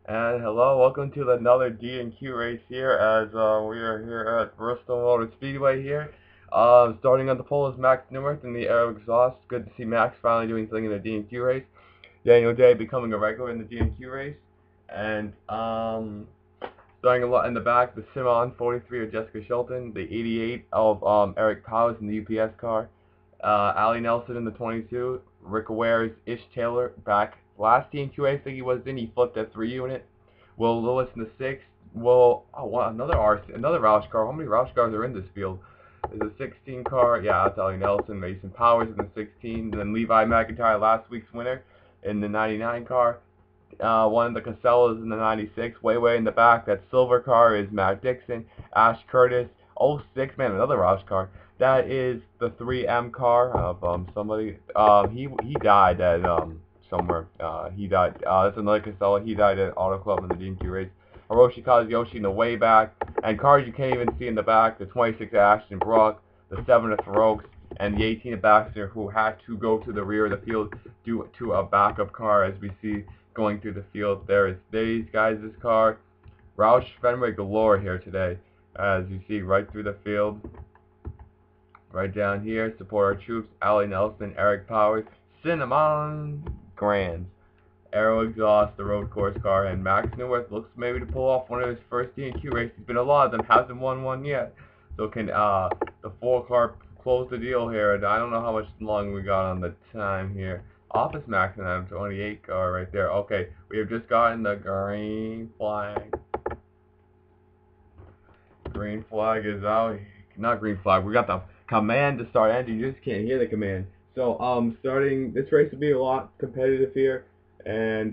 And hello, welcome to another DNQ race here as we are here at Bristol Motor Speedway here. Starting on the pole is Max Newirth in the air exhaust. Good to see Max finally doing something in the DNQ race. Daniel Day becoming a regular in the DNQ race. And starting a lot in the back, the Simon 43 of Jessica Shelton, the 88 of Eric Powers in the UPS car. Ali Nelson in the 22, Rick Ware's Ish Taylor back last DNQ race that he was in, he flipped that 3 unit. Will Lewis in the 6. Another Roush car. How many Roush cars are in this field? There's a 16 car. Yeah, that's Ali Nelson. Mason Powers in the 16. And then Levi McIntyre, last week's winner, in the 99 car. One of the Casellas in the 96. Way in the back, that silver car is Matt Dixon. Ash Curtis. 06, man, another Roush car. That is the 3M car of somebody. He died at somewhere. He died. That's another Casella. He died at Auto Club in the DNQ race. Hiroshi Kazuyoshi in the way back, and cars you can't even see in the back. The 26 Ashton Brock, the 7 of Faroks, and the 18 of Baxter, who had to go to the rear of the field due to a backup car, as we see going through the field. There is these guys. This car, Roush Fenway galore here today, as you see right through the field. Right down here, support our troops, Ali Nelson, Eric Powers, Cinnamon Grand, Aero Exhaust, the road course car, and Max Newirth looks maybe to pull off one of his first DNQ races. There's been a lot of them, hasn't won one yet. So can the 4 car close the deal here? And I don't know how much longer we got on the time here. Office Max and that 28 car right there. Okay, we have just gotten the green flag. Green flag is out. Not green flag. We got the command to start engine. You just can't hear the command. So starting this race will be a lot competitive here, and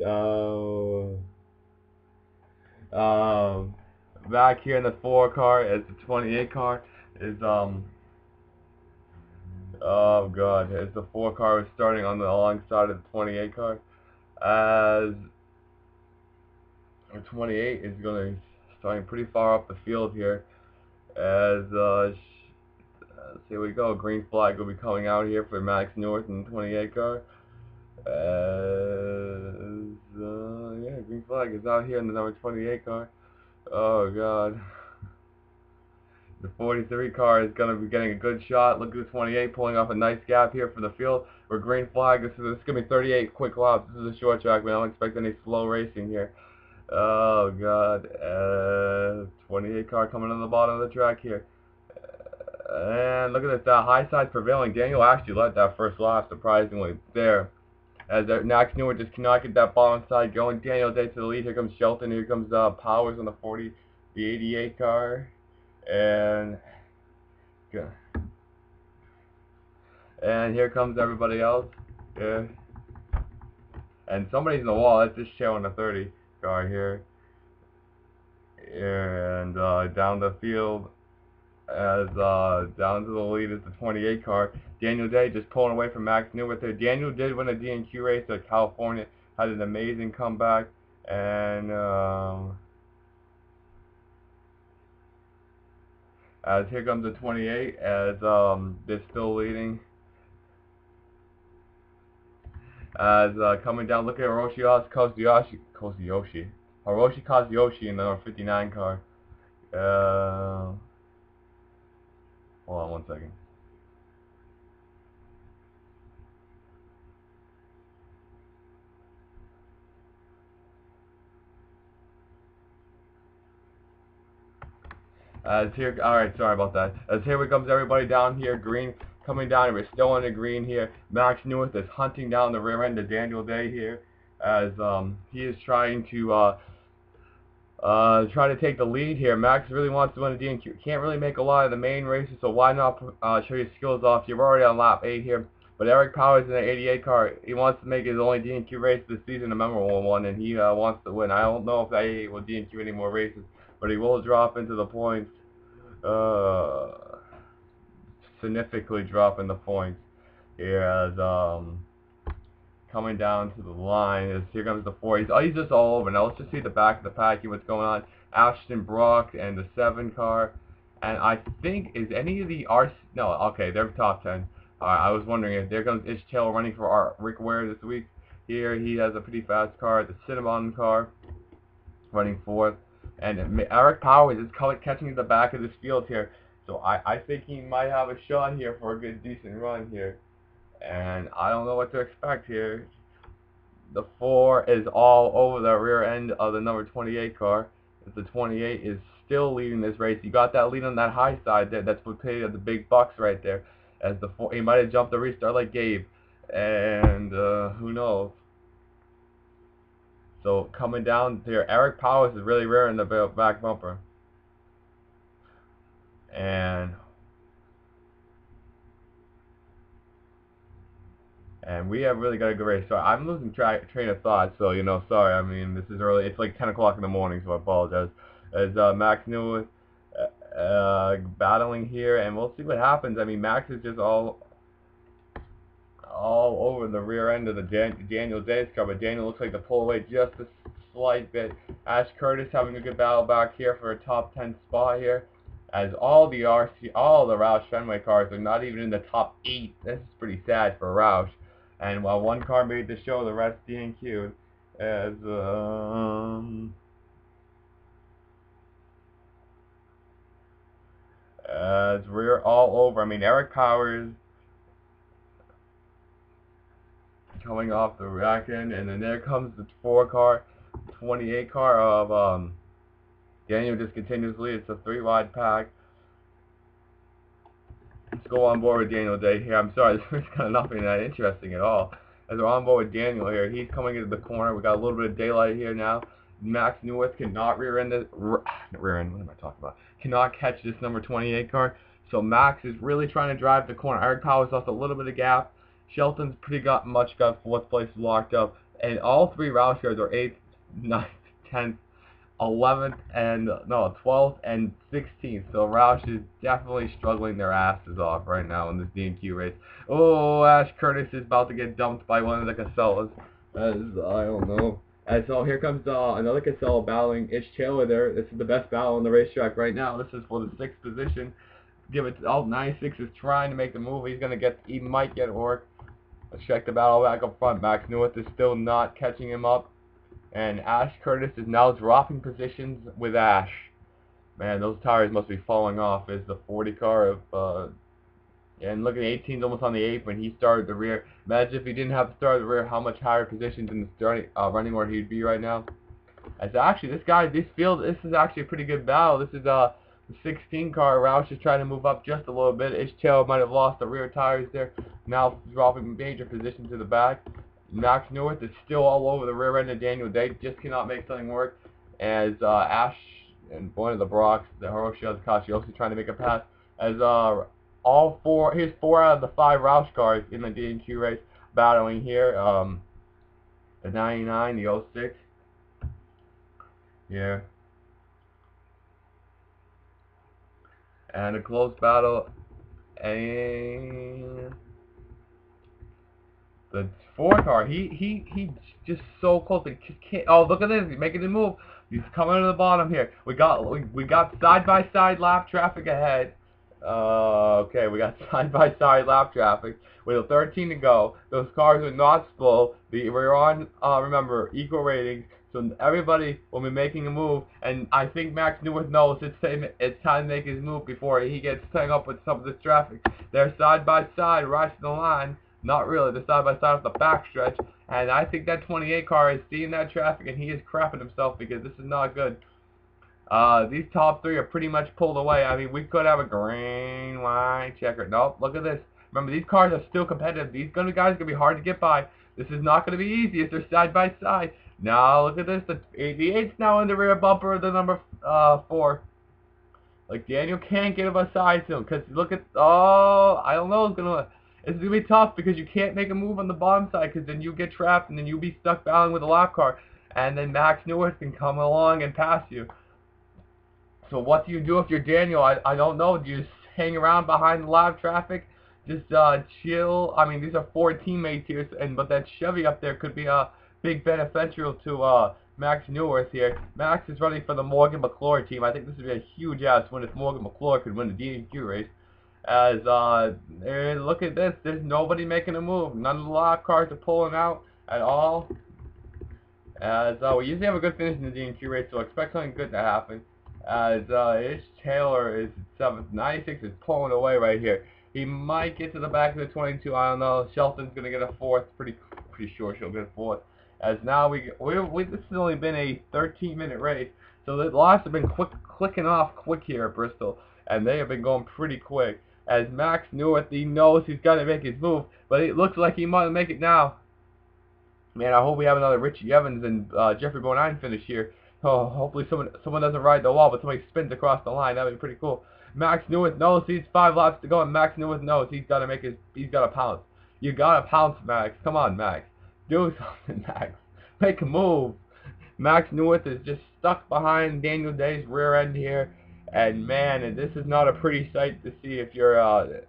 back here in the 4 car is the 28 car is oh god, it's the 4 car is starting on the alongside of the 28 car, as the 28 is going to starting pretty far up the field here, as here we go. Green flag will be coming out here for Max Newirth in the 28 car. Yeah, green flag is out here in the number 28 car. Oh god. The 43 car is going to be getting a good shot. Look at the 28 pulling off a nice gap here for the field. Where green flag, this is going to be 38 quick laps. This is a short track. We don't expect any slow racing here. Oh god. 28 car coming on the bottom of the track here. And look at this, high side prevailing. Daniel actually led that first lap, surprisingly, there. As Max Newirth just cannot get that bottom side going. Daniel Day to the lead. Here comes Shelton. Here comes Powers on the 40, the 88 car. And here comes everybody else. Yeah. And somebody's in the wall. That's just showing the 30 car here. And down the field, as down to the lead is the 28 car. Daniel Day just pulling away from Max Newirth there. Daniel did win a DNQ race at California, had an amazing comeback, and as here comes the 28, as they're still leading. As coming down, look at Hiroshi Kazuyoshi in the number 59 car. Hold on one second. Alright, sorry about that. As here comes everybody down here, green coming down, we're still in the green here. Max Newirth is hunting down the rear end of Daniel Day here, as he is trying to take the lead here. Max really wants to win a DNQ. Can't really make a lot of the main races, so why not show your skills off? You're already on lap 8 here. But Eric Powers in the 88 car, he wants to make his only DNQ race this season a memorable one, and he wants to win. I don't know if the 88 will DNQ any more races, but he will drop into the points, significantly drop in the points here, as coming down to the line is here comes the 4. He's just all over. Now let's just see the back of the pack, what's going on. Ashton Brock and the 7 car, and I think is any of the no, okay, they're top 10. I was wondering if there comes Ish Taylor running for Rick Ware this week. Here he has a pretty fast car, the Cinnamon car. running fourth. And Eric Powers is catching the back of this field here. So I think he might have a shot here for a good, decent run here. And I don't know what to expect here. The 4 is all over the rear end of the number 28 car. The 28 is still leading this race. You got that lead on that high side there. That's what paid the big bucks right there. As the 4, he might have jumped the restart like Gabe. And who knows. So coming down here, Eric Powers is really rear in the back bumper. And we have really got a good race. So I'm losing train of thought. So sorry. I mean, this is early. It's like 10 o'clock in the morning, so I apologize. As Max Newell battling here, and we'll see what happens. I mean, Max is just all over the rear end of the Daniel Days car, but Daniel looks like to pull away just a slight bit. Ash Curtis having a good battle back here for a top 10 spot here, as all the Roush Fenway cars are not even in the top 8. This is pretty sad for Roush. And while one car made the show, the rest DNQ'd. As rear all over. I mean, Eric Powers coming off the rack end, and then there comes the 28 car of Daniel just continuously. It's a 3-wide pack. Let's go on board with Daniel Day here. I'm sorry, this is kind of nothing that interesting at all. As we're on board with Daniel here, he's coming into the corner. We got a little bit of daylight here now. Max Newith cannot rear end this. What am I talking about? Cannot catch this number 28 car. So Max is really trying to drive the corner. Eric Powers lost a little bit of gap. Shelton's got 4th place locked up, and all 3 Roush cars are 8th, 9th, 10th, 11th, and 12th and 16th. So Roush is definitely struggling their asses off right now in this DNQ race. Oh, Ash Curtis is about to get dumped by one of the Casellas. I don't know. And so here comes another Casella battling Ish Taylor there. This is the best battle on the racetrack right now. This is for the 6th position. Give it. 96 is trying to make the move. He might get work. Let's check the battle back up front. Max Newith is still not catching him up. And Ash Curtis is now dropping positions with Ash. Man, those tires must be falling off. Is the 40 car of and look at 18's almost on the apron. He started the rear. Imagine if he didn't have to start the rear, how much higher positions in the running order he'd be right now. As actually this is actually a pretty good battle. This is the 16 car. Roush is trying to move up just a little bit. Ish Taylor might have lost the rear tires there. Now dropping major position to the back. Max Newith is still all over the rear end of Daniel Day. Just cannot make something work. As Ash and one of the Brocks, the Hiroshi Kashi, trying to make a pass. As here's 4 out of the 5 Roush cars in the DNQ race battling here. The 99, the 06. Yeah. And a close battle. And the 4 car, he just so close. Oh, look at this! He's making the move. He's coming to the bottom here. We got side-by-side lap traffic ahead. Okay, we got side-by-side lap traffic with 13 to go. Those cars are not slow. We're on, remember, equal ratings. So everybody will be making a move, and I think Max Newith knows it's time to make his move before he gets hung up with some of this traffic. They're side by side, right to the line. Not really. They're side by side off the backstretch, and I think that 28 car is seeing that traffic, and he is crapping himself because this is not good. These top 3 are pretty much pulled away. I mean, we could have a green line checker. Nope. Look at this. Remember, these cars are still competitive. These guys are going to be hard to get by. This is not going to be easy if they're side by side. Now look at this. The 88's now in the rear bumper of the number 4. Like Daniel can't get him aside to him because look at I don't know. It's gonna be tough because you can't make a move on the bottom side because then you get trapped and then you'll be stuck battling with a lap car, and then Max Newith can come along and pass you. So what do you do if you're Daniel? I don't know. Do you just hang around behind the lap traffic? Just chill. I mean, these are 4 teammates here, but that Chevy up there could be big beneficial to Max Newworth here. Max is running for the Morgan McClure team. I think this would be a huge ass win if Morgan McClure could win the DNQ race. As look at this, there's nobody making a move. None of the lap cars are pulling out at all. As we usually have a good finish in the DNQ race, so expect something good to happen. As Ish Taylor is 7th, 96 is pulling away right here. He might get to the back of the 22. I don't know. Shelton's gonna get a 4th. Pretty sure she'll get a 4th. As now this has only been a 13-minute race, so the lots have been clicking off quick here at Bristol, and they have been going pretty quick. As Max Neworth, he knows he's got to make his move, but it looks like he might make it now. Man, I hope we have another Richie Evans and Jeffrey Bonine finish here. Oh, hopefully someone doesn't ride the wall, but somebody spins across the line. That'd be pretty cool. Max Neworth knows he's 5 laps to go, and Max Neworth knows he's got to pounce. You gotta pounce, Max. Come on, Max. Do something, Max. Make a move. Max Neworth is just stuck behind Daniel Day's rear end here, and man, this is not a pretty sight to see if you're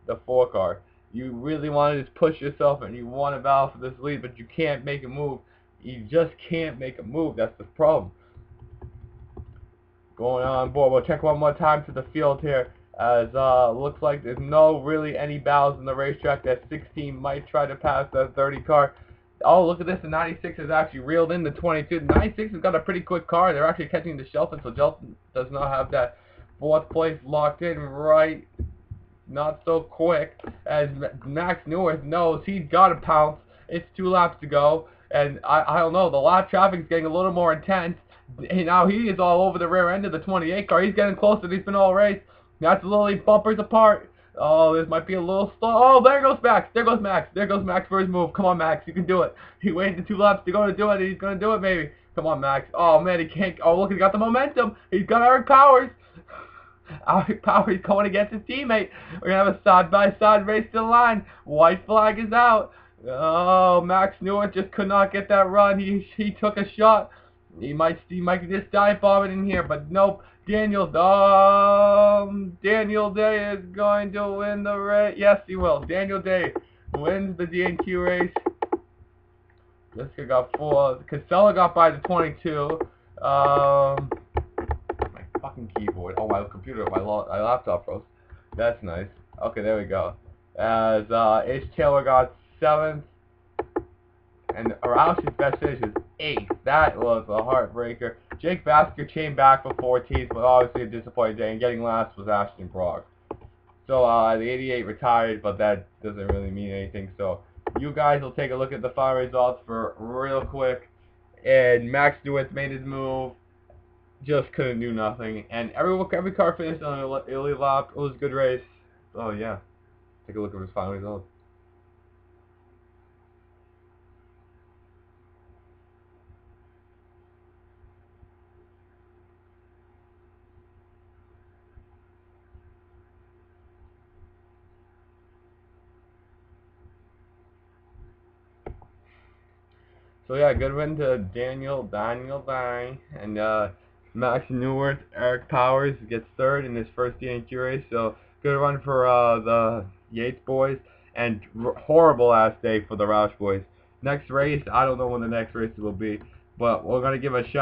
the 4 car. You really want to just push yourself and you want to battle for this lead, but you can't make a move. You just can't make a move. That's the problem. Going on board. We'll check one more time to the field here. As looks like there's no really any battles in the racetrack. That 16 might try to pass that 30 car. Oh, look at this. The 96 has actually reeled in the 22. The 96 has got a pretty quick car. They're actually catching the Shelton, so Shelton does not have that 4th place locked in right. Not so quick, as Max Neworth knows he's got to pounce. It's 2 laps to go, and I don't know, the lap traffic's getting a little more intense, and now he is all over the rear end of the 28 car. He's getting closer than he's been all race. That's literally bumpers apart. Oh, this might be a little slow. Oh, there goes Max. There goes Max. There goes Max for his move. Come on, Max. You can do it. He waited 2 laps to go to do it, and he's going to do it, maybe. Come on, Max. Oh, man, he can't. Oh, look, he got the momentum. He's got Eric Powers. Eric Powers going against his teammate. We're going to have a side-by-side race to the line. White flag is out. Oh, Max Neworth just could not get that run. He took a shot. He might just dive bomb it in here, but nope. Daniel Day is going to win the race. Yes, he will. Daniel Day wins the DNQ race. Jessica got 4. Casella got by the 22. Fucking keyboard. Oh, my computer, my laptop froze. That's nice. Okay, there we go. As Ish Taylor got 7th, and Roush's best finish is 8th. That was a heartbreaker. Jake Basker came back for 14th, but obviously a disappointing day, and getting last was Ashton Brock. So the 88 retired, but that doesn't really mean anything. So you guys will take a look at the final results for real quick. And Max Neworth made his move. Just couldn't do nothing, and every car finished on an elite lap. It was a good race. Oh yeah, take a look at his final results. So yeah, good win to Daniel Day, and Max Neworth. Eric Powers gets 3rd in his first DNQ race. So good run for the Yates boys, and horrible ass day for the Roush boys. Next race, I don't know when the next race will be, but we're gonna give a shout.